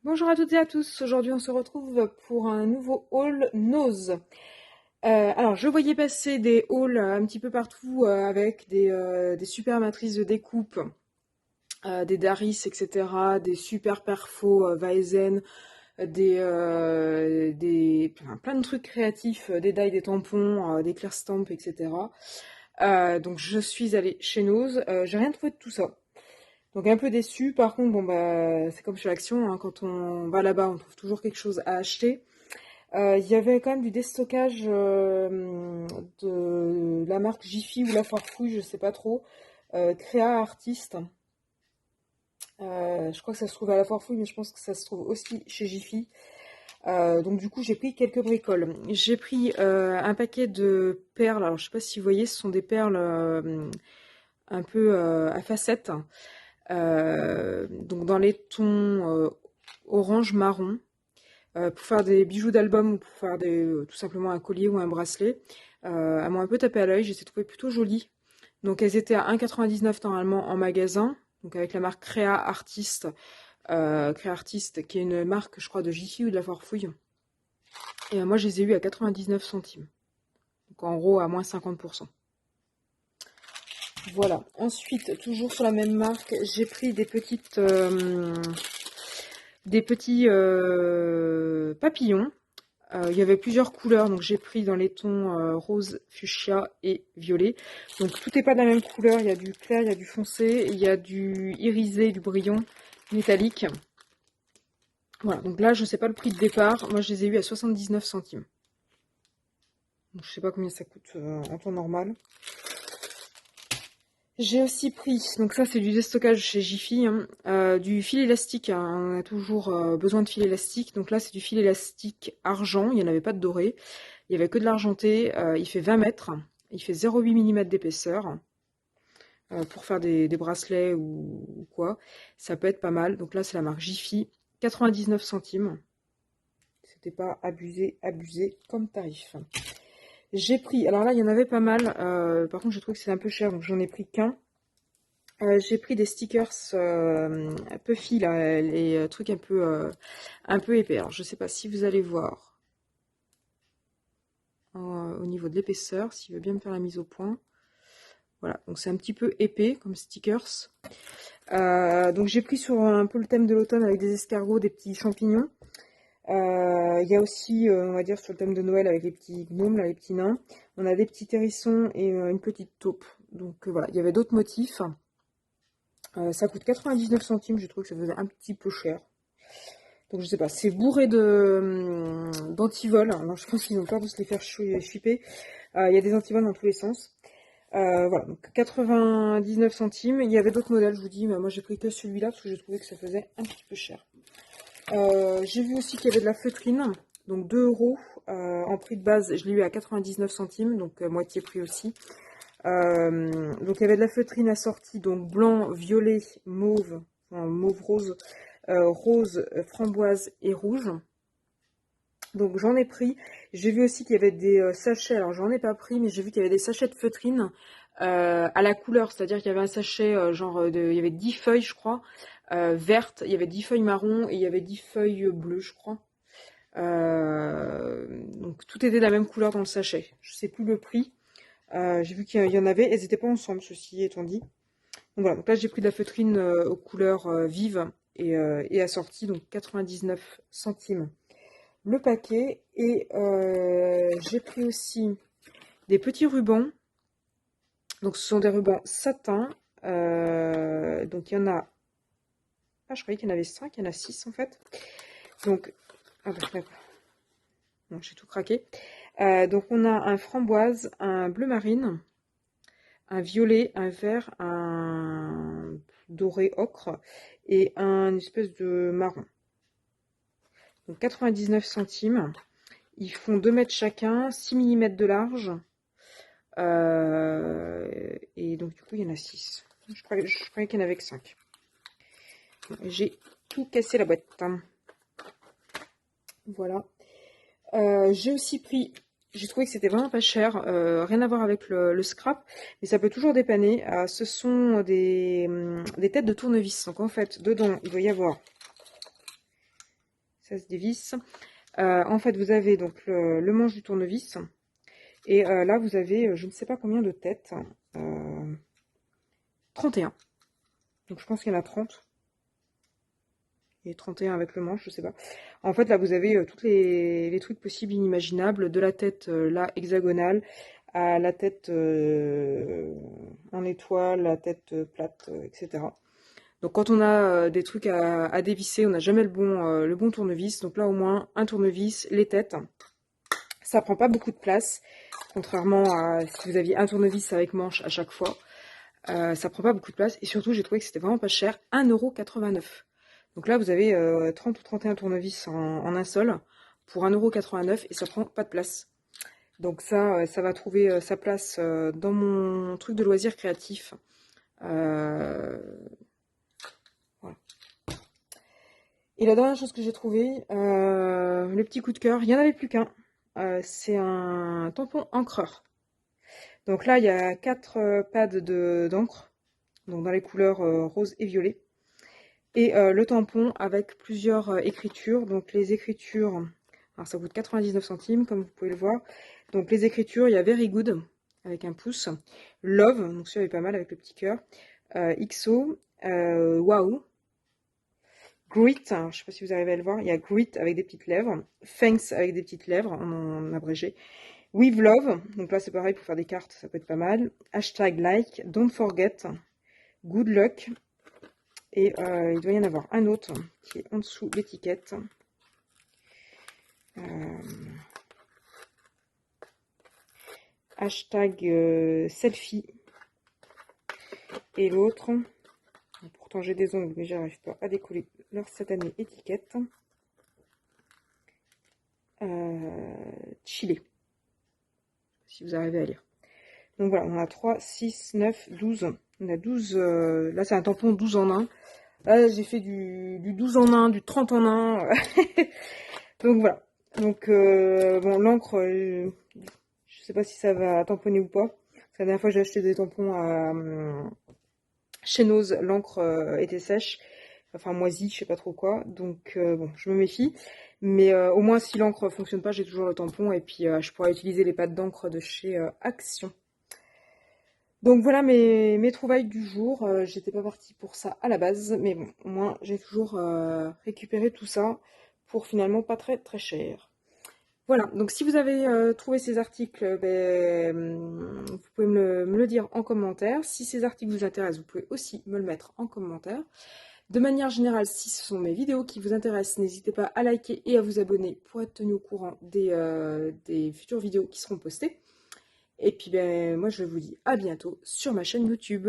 Bonjour à toutes et à tous, aujourd'hui on se retrouve pour un nouveau haul Nose. Alors je voyais passer des hauls un petit peu partout avec des super matrices de découpe, des Daris, etc., des super perfos Weizen, enfin, plein de trucs créatifs, des die, des tampons, des clear stamps, etc. Donc je suis allée chez Nose, j'ai rien trouvé de tout ça. Donc un peu déçu, par contre, bon bah c'est comme chez l'Action, hein, quand on va là-bas, on trouve toujours quelque chose à acheter. Il y avait quand même du déstockage de la marque Jiffy ou La Farfouille, je sais pas trop. Créa Artiste. Je crois que ça se trouve à La Farfouille, mais je pense que ça se trouve aussi chez Jiffy. Donc du coup j'ai pris quelques bricoles. J'ai pris un paquet de perles. Alors je sais pas si vous voyez, ce sont des perles un peu à facettes. Donc dans les tons orange marron. Pour faire des bijoux d'album ou pour faire tout simplement un collier ou un bracelet. Elles m'ont un peu tapé à l'œil, je les ai trouvées plutôt jolies. Donc elles étaient à 1,99 normalement en magasin, donc avec la marque Créa Artiste. Créa Artiste qui est une marque je crois de Jiffy ou de la Farfouille. Et moi je les ai eues à 99 centimes. Donc en gros à moins 50%. Voilà. Ensuite, toujours sur la même marque, j'ai pris des petits papillons. Il y avait plusieurs couleurs, donc j'ai pris dans les tons rose, fuchsia et violet. Donc tout n'est pas de la même couleur, il y a du clair, il y a du foncé, il y a du irisé, du brillant, métallique. Voilà, donc là je sais pas le prix de départ, moi je les ai eu à 79 centimes. Donc, je sais pas combien ça coûte en temps normal. J'ai aussi pris, donc ça c'est du déstockage chez Jiffy, hein, du fil élastique, hein, on a toujours besoin de fil élastique, donc là c'est du fil élastique argent, il n'y en avait pas de doré, il n'y avait que de l'argenté, il fait 20 mètres, il fait 0,8 mm d'épaisseur, pour faire des bracelets ou quoi, ça peut être pas mal, donc là c'est la marque Jiffy, 99 centimes, c'était pas abusé comme tarif. J'ai pris, alors là il y en avait pas mal, par contre je trouve que c'est un peu cher, donc j'en ai pris qu'un. J'ai pris des stickers Puffy, là, les trucs un peu épais. Alors je sais pas si vous allez voir au niveau de l'épaisseur, s'il veut bien me faire la mise au point. Voilà, donc c'est un petit peu épais comme stickers. Donc j'ai pris sur un peu le thème de l'automne avec des escargots, des petits champignons. Il y a aussi, on va dire, sur le thème de Noël avec les petits gnomes, là, les petits nains. On a des petits hérissons et une petite taupe. Donc voilà, il y avait d'autres motifs. Ça coûte 99 centimes, je trouve que ça faisait un petit peu cher. Donc je sais pas, c'est bourré d'antivols. Alors je pense qu'ils ont peur de se les faire shipper. Il y a des antivols dans tous les sens. Voilà, donc 99 centimes. Il y avait d'autres modèles, je vous dis, mais moi j'ai pris que celui-là parce que j'ai trouvé que ça faisait un petit peu cher. J'ai vu aussi qu'il y avait de la feutrine, donc 2 € en prix de base. Je l'ai eu à 99 centimes, donc moitié prix aussi. Donc il y avait de la feutrine assortie, donc blanc, violet, mauve, enfin, mauve rose, rose, framboise et rouge. Donc j'en ai pris. J'ai vu aussi qu'il y avait des sachets, alors j'en ai pas pris, mais j'ai vu qu'il y avait des sachets de feutrine à la couleur, c'est-à-dire qu'il y avait un sachet il y avait 10 feuilles je crois, vertes, il y avait 10 feuilles marron et il y avait 10 feuilles bleues je crois. Donc tout était de la même couleur dans le sachet. Je sais plus le prix. J'ai vu qu'il y en avait, elles n'étaient pas ensemble, ceci étant dit. Donc voilà, donc là j'ai pris de la feutrine aux couleurs vives et assortie, donc 99 centimes le paquet. Et j'ai pris aussi des petits rubans. Donc ce sont des rubans satin. Donc il y en a... Ah, je croyais qu'il y en avait 5, il y en a 6 en fait. Donc... Ah bah, bon, j'ai tout craqué. Donc on a un framboise, un bleu marine, un violet, un vert, un doré ocre et un espèce de marron. Donc 99 centimes. Ils font 2 mètres chacun, 6 mm de large. Et donc du coup il y en a 6. Je croyais qu'il n'y en avait que 5. J'ai tout cassé la boîte. Voilà. J'ai aussi pris... J'ai trouvé que c'était vraiment pas cher, rien à voir avec le scrap, mais ça peut toujours dépanner. Ce sont des têtes de tournevis. Donc en fait, dedans, il doit y avoir ça se dévisse. En fait, vous avez donc le manche du tournevis. Et là, vous avez, je ne sais pas combien de têtes. 31. Donc, je pense qu'il y en a 30. Et 31 avec le manche, je sais pas. En fait, là, vous avez tous les trucs possibles, inimaginables. De la tête, là, hexagonale, à la tête en étoile, la tête plate, etc. Donc, quand on a des trucs à dévisser, on n'a jamais le bon tournevis. Donc là, au moins, un tournevis, les têtes. Ça prend pas beaucoup de place. Contrairement à si vous aviez un tournevis avec manche à chaque fois. Ça prend pas beaucoup de place. Et surtout, j'ai trouvé que c'était vraiment pas cher. 1,89 €. Donc là, vous avez 30 ou 31 tournevis en un seul pour 1,89 € et ça prend pas de place. Donc ça va trouver sa place dans mon truc de loisirs créatifs. Voilà. Et la dernière chose que j'ai trouvé, le petit coup de cœur, il n'y en avait plus qu'un. C'est un tampon encreur. Donc là, il y a 4 pads d'encre, donc dans les couleurs rose et violet. Et le tampon avec plusieurs écritures. Donc les écritures, alors ça coûte 99 centimes comme vous pouvez le voir. Donc les écritures, il y a Very Good avec un pouce, Love, donc celui-là est pas mal avec le petit cœur, XO, Wow, Grit, alors, je sais pas si vous arrivez à le voir, il y a Grit avec des petites lèvres, Thanks avec des petites lèvres en abrégé, With Love, donc là c'est pareil pour faire des cartes, ça peut être pas mal, Hashtag Like, Don't Forget, Good Luck. Et il doit y en avoir un autre qui est en dessous l'étiquette. Hashtag selfie. Et l'autre, pourtant j'ai des ongles, mais j'arrive pas à décoller leur satanée étiquette. Chili. Si vous arrivez à lire. Donc voilà, on a 3, 6, 9, 12. On a 12. Là, c'est un tampon 12 en 1. Là, j'ai fait du 12 en 1, du 30 en 1. Donc voilà. Donc, bon, l'encre, je sais pas si ça va tamponner ou pas. La dernière fois, j'ai acheté des tampons à chez Nose. L'encre était sèche. Enfin, moisie, je sais pas trop quoi. Donc, bon, je me méfie. Mais au moins, si l'encre fonctionne pas, j'ai toujours le tampon. Et puis, je pourrais utiliser les pâtes d'encre de chez Action. Donc voilà mes trouvailles du jour. J'étais pas partie pour ça à la base, mais bon, au moins j'ai toujours récupéré tout ça pour finalement pas très très cher. Voilà, donc si vous avez trouvé ces articles, vous pouvez me le dire en commentaire. Si ces articles vous intéressent, vous pouvez aussi me le mettre en commentaire. De manière générale, si ce sont mes vidéos qui vous intéressent, n'hésitez pas à liker et à vous abonner pour être tenu au courant des futures vidéos qui seront postées. Et puis, moi, je vous dis à bientôt sur ma chaîne YouTube.